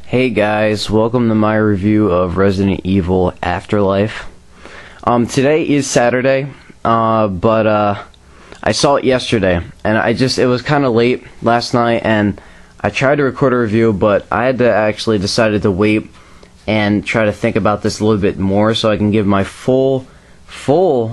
Hey guys, welcome to my review of Resident Evil Afterlife. Today is Saturday, but I saw it yesterday, and it was kind of late last night, and I tried to record a review, but I had to actually decided to wait and try to think about this a little bit more so I can give my full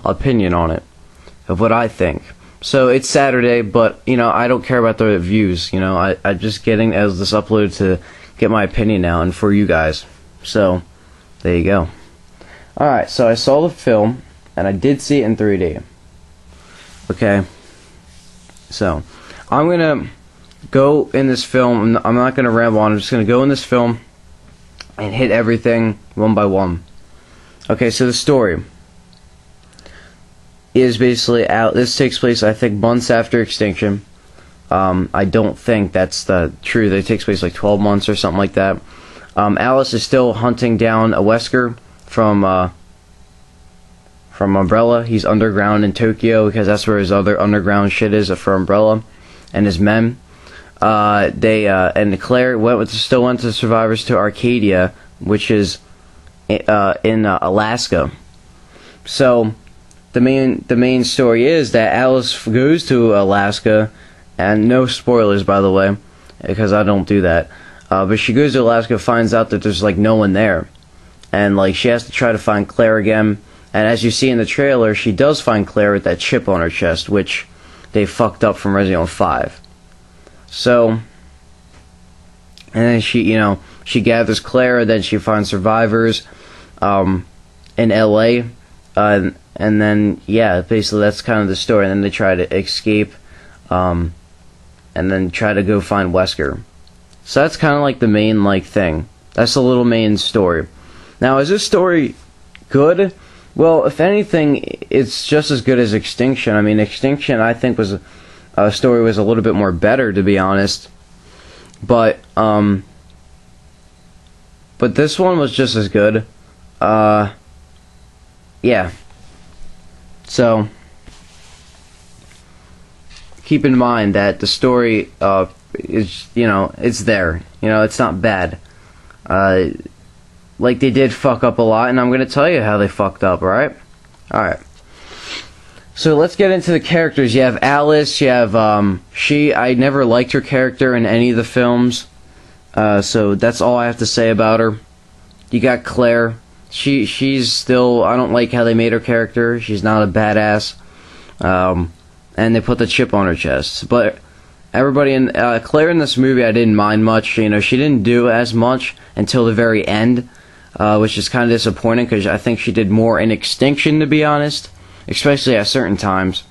opinion on it, of what I think. So it's Saturday, but, I don't care about the reviews, I'm just getting as this uploaded to get my opinion now and for you guys. So there you go. Alright, so I saw the film and I did see it in 3D. Okay, so I'm gonna go in this film. I'm not gonna ramble on. I'm just gonna go in this film and hit everything one by one. Okay, so the story is basically out. This takes place, I think, months after Extinction. I don't think that's the truth. It takes place like 12 months or something like that. Alice is still hunting down a Wesker from Umbrella. He's underground in Tokyo because that's where his other underground shit is for Umbrella and his men. And Claire still went to survivors to Arcadia, which is in Alaska. So the main story is that Alice goes to Alaska. And no spoilers, by the way, because I don't do that. But she goes to Alaska, finds out that there's, no one there. And, she has to try to find Claire again. And as you see in the trailer, she does find Claire with that chip on her chest, which they fucked up from Resident Evil 5. So, and then she gathers Claire, then she finds survivors in LA. And then, yeah, basically that's kind of the story. And then they try to escape. And then try to go find Wesker. So that's kind of the main thing. That's the little main story. Now, is this story good? Well, if anything, it's just as good as Extinction. I mean, Extinction, I think, story was a little bit more better, to be honest. But this one was just as good. Yeah. So keep in mind that the story is, it's there. It's not bad. They did fuck up a lot, and I'm going to tell you how they fucked up, alright? Alright. So let's get into the characters. You have Alice, you have, I never liked her character in any of the films. So that's all I have to say about her. You got Claire. She's still, I don't like how they made her character. She's not a badass. And they put the chip on her chest. But everybody in Claire in this movie, I didn't mind much. She didn't do as much until the very end, which is kind of disappointing because I think she did more in Extinction, to be honest, especially at certain times.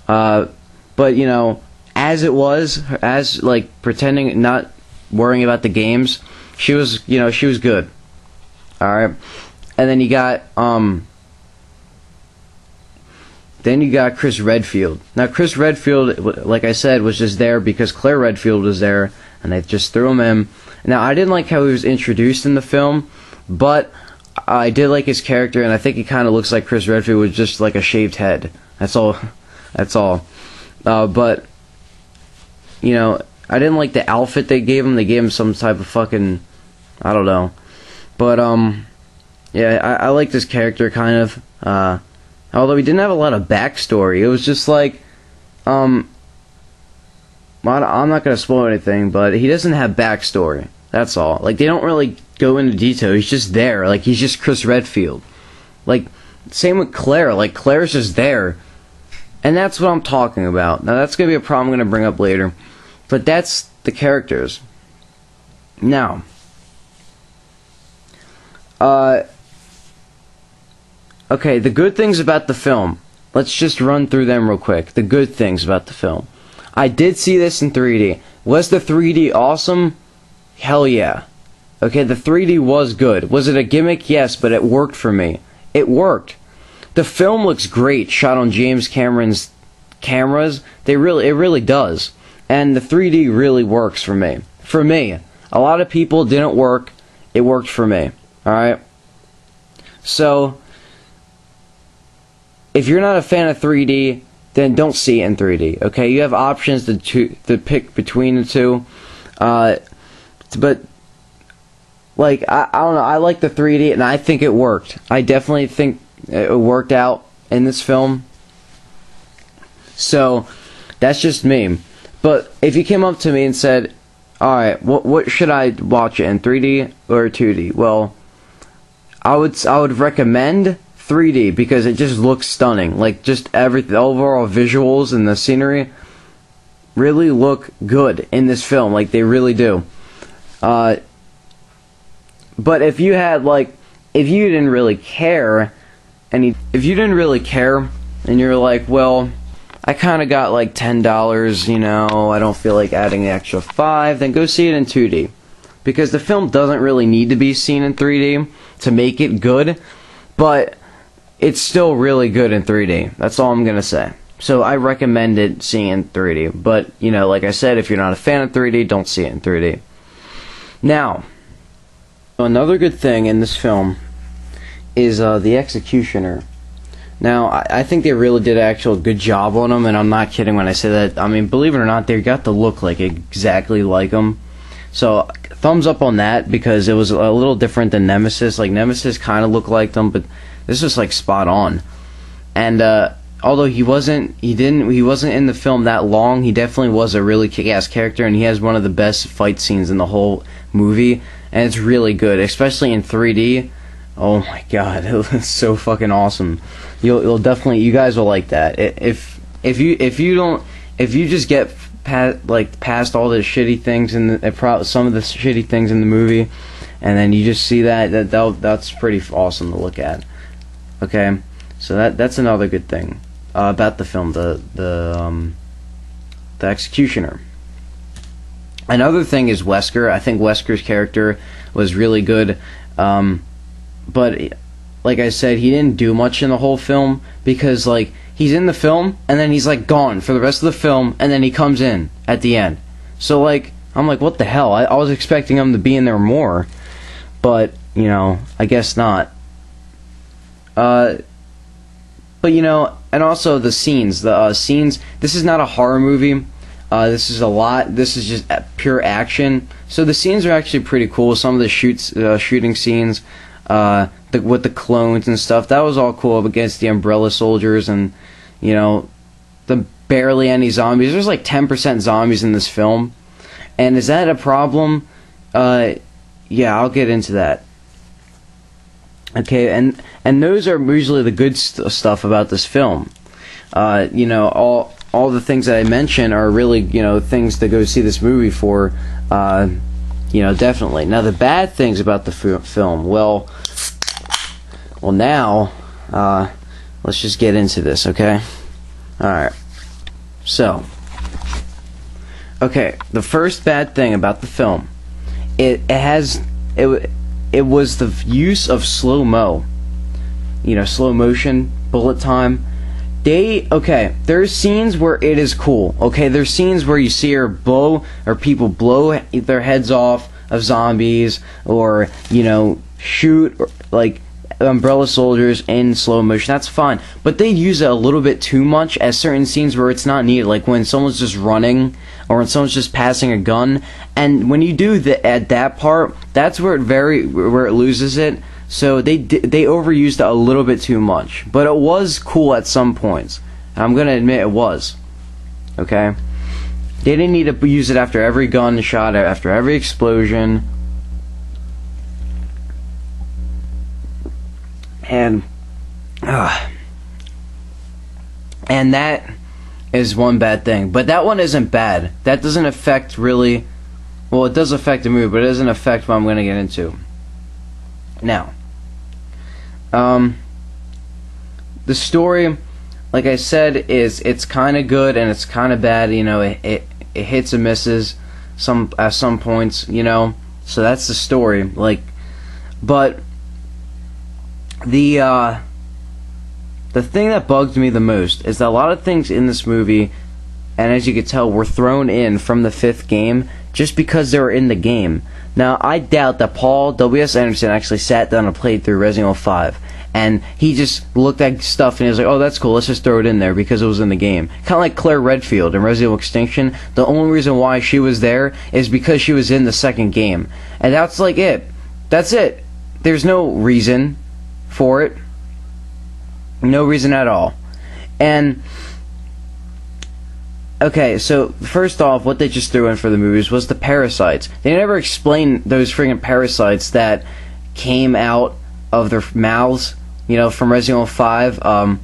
But as it was, as pretending, not worrying about the games, she was good. All right, and then you got Chris Redfield. Now, Chris Redfield, like I said, was just there because Claire Redfield was there, and they just threw him in. Now, I didn't like how he was introduced in the film, but I did like his character, and I think he kind of looks like Chris Redfield with just a shaved head. That's all. That's all. But, I didn't like the outfit they gave him. They gave him some type of fucking, I don't know. But, yeah, I like this character, kind of. Although he didn't have a lot of backstory. It was just I'm not going to spoil anything, but he doesn't have backstory. That's all. They don't really go into detail. He's just there. He's just Chris Redfield. Same with Claire. Claire's just there. And that's what I'm talking about. Now, that's going to be a problem I'm going to bring up later. But that's the characters. Now, okay, the good things about the film. Let's just run through them real quick. The good things about the film. I did see this in 3D. Was the 3D awesome? Hell yeah. Okay, the 3D was good. Was it a gimmick? Yes, but it worked for me. It worked. The film looks great, shot on James Cameron's cameras. It really does. And the 3D really works for me. For me. A lot of people didn't work. It worked for me. Alright? So, if you're not a fan of 3D, then don't see it in 3D, okay? You have options to pick between the two. But like I don't know, I like the 3D, and I think it worked. I definitely think it worked out in this film. So that's just me. But if you came up to me and said, alright, what should I watch it in, 3D or 2D? Well, I would recommend 3D because it just looks stunning. Like, just the overall visuals and the scenery really look good in this film. Like, they really do. But if you had, like, if you didn't really care, and you're like, well, I kind of got like $10, you know, I don't feel like adding the extra $5, then go see it in 2D. Because the film doesn't really need to be seen in 3D to make it good, but it's still really good in 3D. That's all I'm going to say. So I recommend it seeing in 3D. But, you know, like I said, if you're not a fan of 3D, don't see it in 3D. Now, another good thing in this film is the executioner. Now, I think they really did an actual good job on him, and I'm not kidding when I say that. I mean, believe it or not, they got to look like exactly like him. So, thumbs up on that, because it was a little different than Nemesis. Like, Nemesis kind of looked like them, but this was, like, spot on. And, although he wasn't in the film that long, he definitely was a really kick-ass character, and he has one of the best fight scenes in the whole movie, and it's really good, especially in 3D. Oh my god, it's so fucking awesome. You'll definitely, you guys will like that. If you just get past all the shitty things in some of the shitty things in the movie, and then you just see that's pretty awesome to look at. Okay, so that's another good thing about the film, the executioner. Another thing is Wesker. I think Wesker's character was really good. But like I said, he didn't do much in the whole film, because like he's in the film and then he's like gone for the rest of the film, and then he comes in at the end. So like I'm like, what the hell? I was expecting him to be in there more, but you know, I guess not. But you know, and also the scenes. This is not a horror movie. This is just pure action. So the scenes are actually pretty cool. Some of the shooting scenes. With the clones and stuff, that was all cool against the Umbrella Soldiers, and you know, the barely any zombies. There's like 10% zombies in this film, and is that a problem? Yeah, I'll get into that. Okay, and those are usually the good stuff about this film. You know, all the things that I mentioned are really, you know, things to go see this movie for. You know, definitely. Now, the bad things about the film, well, now, let's just get into this, okay? Alright. So, okay, the first bad thing about the film, it was the use of slow-mo. You know, slow motion, bullet time. There's scenes where it is cool. Okay, there's scenes where you see people blow their heads off of zombies, or you know, shoot like Umbrella Soldiers in slow motion. That's fine, but they use it a little bit too much at certain scenes where it's not needed. Like when someone's just running, or when someone's just passing a gun. And when you do at that part, that's where it loses it. So they overused it a little bit too much, but it was cool at some points. I'm gonna admit it was. Okay, they didn't need to use it after every gun shot, after every explosion, and that is one bad thing. But that one isn't bad. That doesn't affect really. Well, it does affect the movie, but it doesn't affect what I'm gonna get into now. The story, like I said, it's kind of good and it's kind of bad. You know, it hits and misses at some points. You know, so that's the story. Like, but the thing that bugged me the most is that a lot of things in this movie, and as you can tell, were thrown in from the 5th game just because they were in the game. Now, I doubt that Paul W.S. Anderson actually sat down and played through Resident Evil 5, and he just looked at stuff and he was like, oh, that's cool, let's just throw it in there because it was in the game. Kind of like Claire Redfield in Resident Evil Extinction. The only reason why she was there is because she was in the 2nd game. And that's like it. That's it. There's no reason for it. No reason at all. And okay, so first off, what they just threw in for the movies was the parasites. They never explained those friggin' parasites that came out of their mouths, you know, from Resident Evil 5.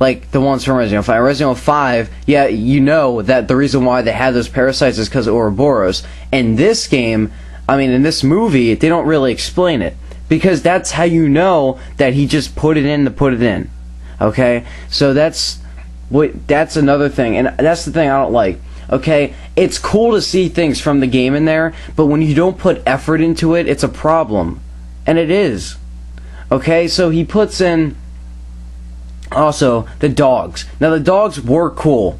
Like the ones from Resident Evil 5. Resident Evil 5, yeah, you know that the reason why they had those parasites is because of Ouroboros. In this game, I mean, in this movie, they don't really explain it. Because that's how you know that he just put it in to put it in. Okay? So that's another thing, and that's the thing I don't like. Okay, it's cool to see things from the game in there, but when you don't put effort into it, it's a problem, and it is. Okay, so he puts in also the dogs. Now the dogs were cool.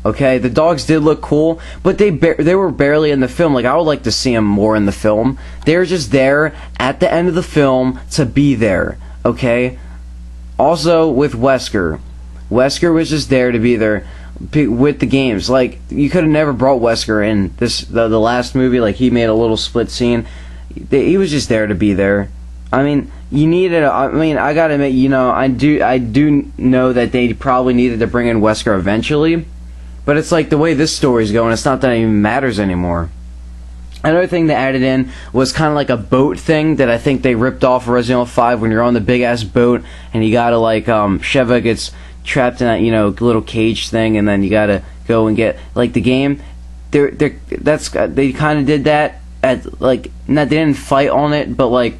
Okay, the dogs did look cool, but they were barely in the film. Like, I would like to see them more in the film. They're just there at the end of the film to be there. Okay. Also with Wesker. Wesker was just there to be there with the games. Like, you could have never brought Wesker in the last movie. Like, he made a little split scene. He was just there to be there. I mean, you needed. I mean, I gotta admit, you know, I do know that they probably needed to bring in Wesker eventually, but it's like the way this story's going, it's not that it even matters anymore. Another thing they added in was kind of like a boat thing that I think they ripped off of Resident Evil 5 when you're on the big ass boat and you gotta like Sheva gets trapped in that, you know, little cage thing, and then you gotta go and get, like, the game. They kind of did that at, like, not, they didn't fight on it, but like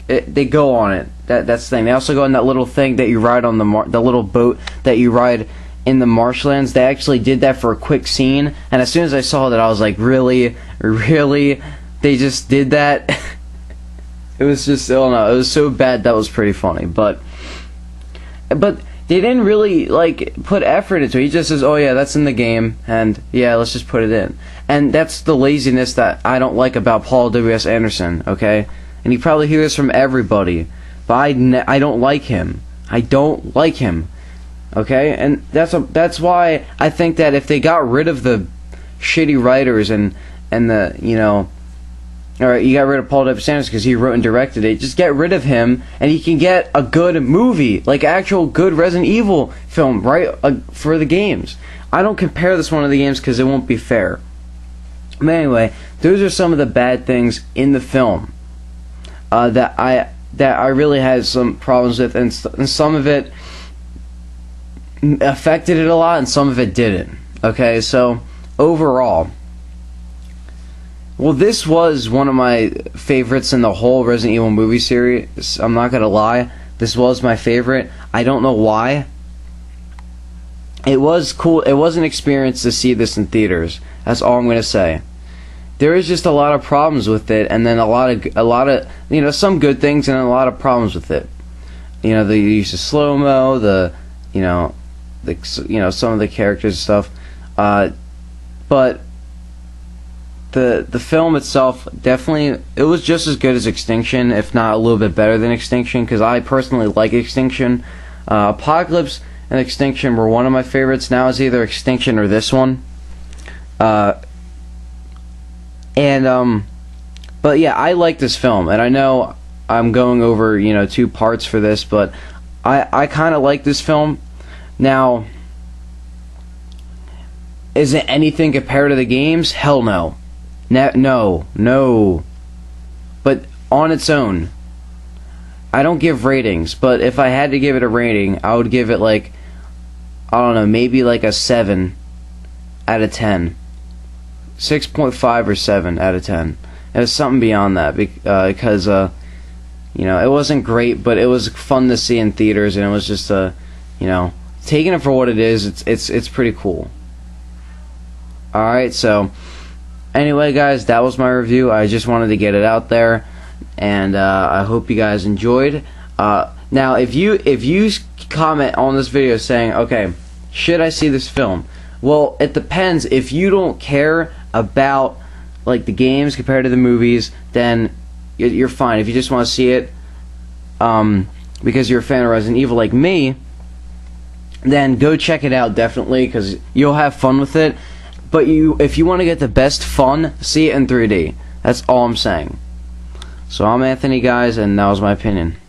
they go on it. That's the thing. They also go on that little thing that you ride on the little boat that you ride in the marshlands. They actually did that for a quick scene, and as soon as I saw that, I was like, really, they just did that. It was just, I don't know, it was so bad. That was pretty funny, but they didn't really, like, put effort into it. He just says, oh yeah, that's in the game, and yeah, let's just put it in. And that's the laziness that I don't like about Paul W.S. Anderson, okay? And you probably hear this from everybody, but I don't like him. I don't like him, okay? And that's why I think that if they got rid of the shitty writers and the, you know, or you got rid of Paul W. Anderson because he wrote and directed it, just get rid of him, and you can get a good movie, like actual good Resident Evil film, right, for the games. I don't compare this one to the games because it won't be fair. But anyway, those are some of the bad things in the film that I really had some problems with, and some of it affected it a lot, and some of it didn't. Okay, so overall, well, this was one of my favorites in the whole Resident Evil movie series. I'm not gonna lie, this was my favorite. I don't know why. It was cool. It was an experience to see this in theaters. That's all I'm gonna say. There is just a lot of problems with it, and then a lot of you know, some good things and a lot of problems with it. You know, the use of slow mo, some of the characters and stuff, but the film itself, definitely, it was just as good as Extinction, if not a little bit better than Extinction, because I personally like Extinction. Apocalypse and Extinction were one of my favorites. Now it's either Extinction or this one. But yeah, I like this film, and I know I'm going over, you know, two parts for this, but I kind of like this film. Now, is it anything compared to the games? Hell no. No. But on its own, I don't give ratings, but if I had to give it a rating, I would give it, like, I don't know, maybe like a 7 out of 10. 6.5 or 7 out of 10. It was something beyond that, because you know, it wasn't great, but it was fun to see in theaters, and it was just you know, taking it for what it is, it's pretty cool. Alright, so anyway, guys, that was my review. I just wanted to get it out there, and I hope you guys enjoyed. Now, if you comment on this video saying, okay, should I see this film? Well, it depends. If you don't care about, like, the games compared to the movies, then you're fine. If you just want to see it because you're a fan of Resident Evil like me, then go check it out, definitely, because you'll have fun with it. But if you want to get the best fun, see it in 3D. That's all I'm saying. So I'm Anthony, guys, and that was my opinion.